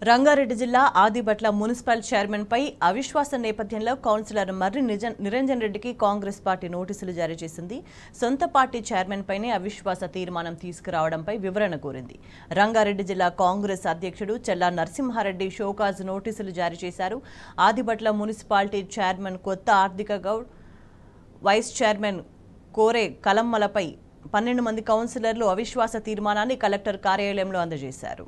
రంగారెడ్డి జిల్లా Adibatla municipal chairman పై అవిశ్వాస నేపథ్యంలో కౌన్సిలర్ మర్రి నిరంజన్ రెడ్డికి కాంగ్రెస్ పార్టీ నోటీసులు జారీ చేసింది. సొంత పార్టీ చైర్మన్ పైనే అవిశ్వాస తీర్మానం తీసుకురావడంపై వివరణ కోరింది. రంగారెడ్డి జిల్లా కాంగ్రెస్ అధ్యక్షుడు చెల్లా నరసింహారెడ్డి షోకాజ్ నోటీసులు జారీ చేశారు. ఆదిబట్ల మున్సిపాలిటీ చైర్మన్ కొత్త ఆర్థిక గౌడ్, వైస్ చైర్మన్ కోరే కలమ్మలపై 12 మంది కౌన్సిలర్లు అవిశ్వాస తీర్మానాన్ని కలెక్టర్ కార్యాలయంలో అందజేశారు.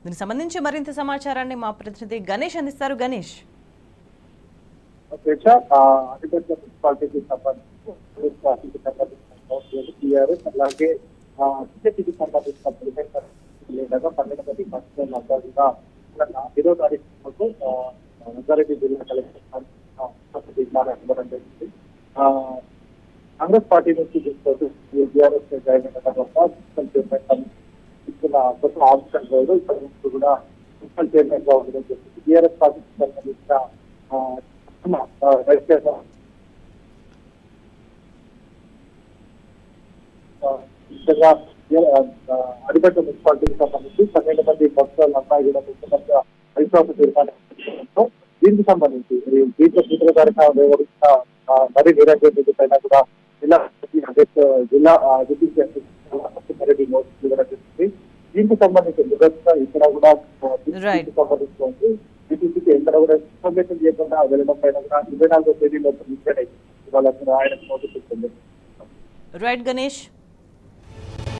దీనికి సంబంధించి మరింత సమాచారాన్ని మా ప్రతినిధి గణేష్ అందిస్తారు. గణేష్, మున్సిపాలిటీకి సంబంధించి అలాగే బీజేపీకి సంబంధించిన 12 మంది మంత్రులందరూ 10వ తారీఖు రంగారెడ్డి జిల్లా కలెక్టర్ తీర్మానం ఇవ్వడం జరిగింది. కాంగ్రెస్ పార్టీ నుంచి తీసుకొచ్చి టీఆర్ఎస్ జాయిన్ అయిన తర్వాత కొత్త ఆప్షన్ రోజు ఇక్కడ కూడా మున్సిపల్ చైర్మన్ గా ఉండడం జరిగింది. టీఆర్ఎస్ పార్టీకి సంబంధించిన అడిపట్ల మున్సిపాలిటీకి సంబంధించి 12 మంది కౌన్సిలర్లంతా కూడా ముఖ్యమంత్రి అవిశ్వాస తీర్మానం. దీనికి సంబంధించి దీంట్లో సూత్రధారిగా వ్యవహరించిన మరి నిరంజన్ రెడ్డి పైన కూడా జిల్లా రెడ్డి నోటీసులు ఇవ్వడం జరిగింది. దీనికి సంబంధించి నిరంతరం ఇక్కడ కూడా సంబంధించి బీటీసీకి ఎక్కడ కూడా ఇన్ఫర్మేషన్ చేయకుండా వెళ్ళడం పైన కూడా 24వ తేదీలో ఇవాళ ఆయన నోటీసు ఇస్తుంది. రైట్ గణేష్.